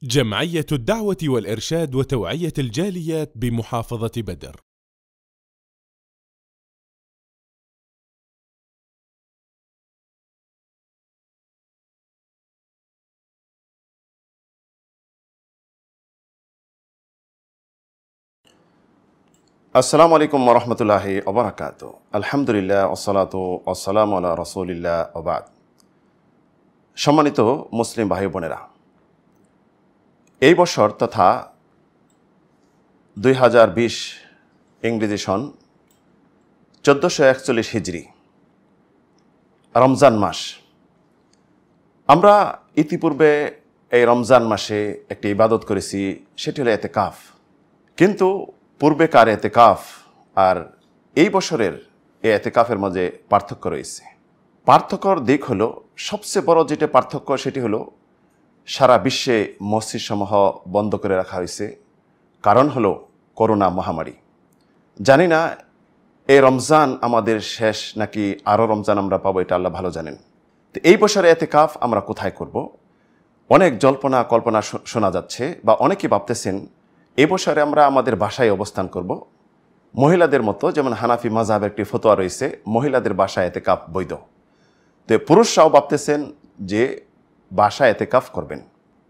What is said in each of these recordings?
جمعية الدعوة والإرشاد وتوعية الجاليات بمحافظة بدر. আসসালামু আলাইকুম ওয়া রাহমাতুল্লাহি ওয়া বারাকাতুহু। আলহামদুলিল্লাহ ওয়াসসালাতু ওয়াসসালামু আলা রাসূলিল্লাহ ওয়া বাদ। সম্মানিত মুসলিম ভাই বোনেরা, এই বছর তথা 2020 ইংরেজি সন 1441 হিজরি রমজান মাস। আমরা ইতিপূর্বে এই রমজান মাসে একটি ইবাদত করেছি, সেটি হলো এতেকাফ। কিন্তু পূর্বেকার এতেকাফ আর এই বছরের এই এতেকাফের মাঝে পার্থক্য রয়েছে। পার্থক্যর দিক হলো, সবচেয়ে বড় যেটা পার্থক্য সেটি হলো সারা বিশ্বে মসজিদসমূহ বন্ধ করে রাখা হয়েছে। কারণ হলো করোনা মহামারী। জানি না এই রমজান আমাদের শেষ নাকি আরও রমজান আমরা পাবো, এটা আল্লাহ ভালো জানেন। তো এই বছরে এতেকাফ আমরা কোথায় করব? অনেক জল্পনা কল্পনা শোনা যাচ্ছে, বা অনেকেই ভাবতেছেন এই বছরে আমরা আমাদের বাসায় অবস্থান করব। মহিলাদের মতো, যেমন হানাফি মাযহাবের একটি ফতোয়া রয়েছে, মহিলাদের বাসায় এতেকাফ বৈধ। তো পুরুষরাও ভাবতেছেন যে বাসায় এতেকাফ করবেন।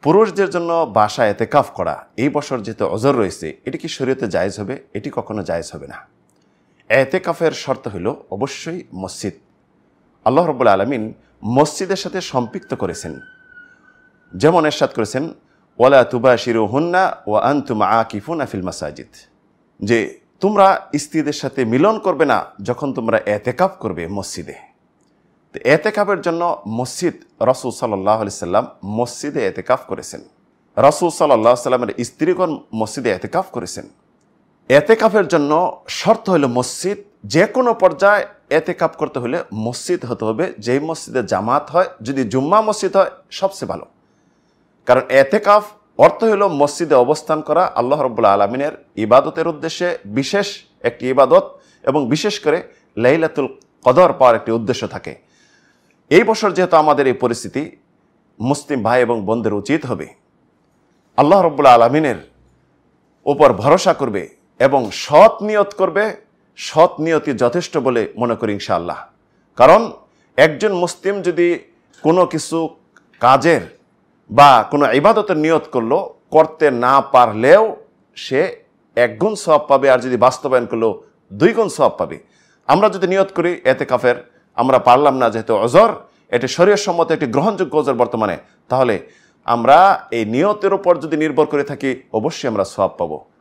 পুরুষদের জন্য বাসায় এতেকাফ করা এই বছর যেহেতু অজর রয়েছে, এটি কি শরীয়তে জায়েজ হবে? এটি কখনো জায়েজ হবে না। এতেকাফের শর্ত হলো অবশ্যই মসজিদ। আল্লাহ রাব্বুল আলামিন মসজিদের সাথে সম্পৃক্ত করেছেন। যেমন ইরশাদ করেছেন, ওয়ালা তুবাশিরুহুন্না ওয়া আনতুম আকিফুনা ফিল মাসাজিদ, যে তোমরা স্ত্রীদের সাথে মিলন করবে না যখন তোমরা এতেকাফ করবে মসজিদে। তো এতেকাফের জন্য মসজিদ, রাসূল সাল্লাল্লাহু আলাইহি সাল্লাম মসজিদে এতেকাফ করেছেন। রাসূল সাল্লাল্লাহু আলাইহি সাল্লামের স্ত্রীগণ মসজিদে এতেকাফ করেছেন। এতেকাফের জন্য শর্ত হলো মসজিদ। যে কোনো পর্যায়ে এতেকাফ করতে হলে মসজিদ হতে হবে, যেই মসজিদে জামাত হয়। যদি জুম্মা মসজিদ হয় সবচেয়ে ভালো, কারণ এতেকাফ অর্থ হলো মসজিদে অবস্থান করা, আল্লাহ রাব্বুল আলামিনের ইবাদতের উদ্দেশ্যে বিশেষ একটি ইবাদত, এবং বিশেষ করে লাইলাতুল কদর পাওয়ার একটি উদ্দেশ্য থাকে। এই বছর যেহেতু আমাদের এই পরিস্থিতি, মুসলিম ভাই এবং বোনদের উচিত হবে আল্লাহ রাব্বুল আলামিনের উপর ভরসা করবে এবং সৎ নিয়ত করবে। সৎ নিয়তি যথেষ্ট বলে মনে করি ইনশাআল্লাহ। কারণ একজন মুসলিম যদি কোনো কিছু কাজের বা কোনো ইবাদতের নিয়ত করলো, করতে না পারলেও সে 1 গুণ সওয়াব পাবে, আর যদি বাস্তবায়ন করলো 2 গুণ সওয়াব পাবে। আমরা যদি নিয়ত করি এতেকাফের, আমরা পারলাম না যেহেতু অজর, এটি শরীয়ত সম্মত একটি গ্রহণযোগ্য অজর বর্তমানে, তাহলে আমরা এই নিয়তের উপর যদি নির্ভর করে থাকি অবশ্যই আমরা সওয়াব পাবো।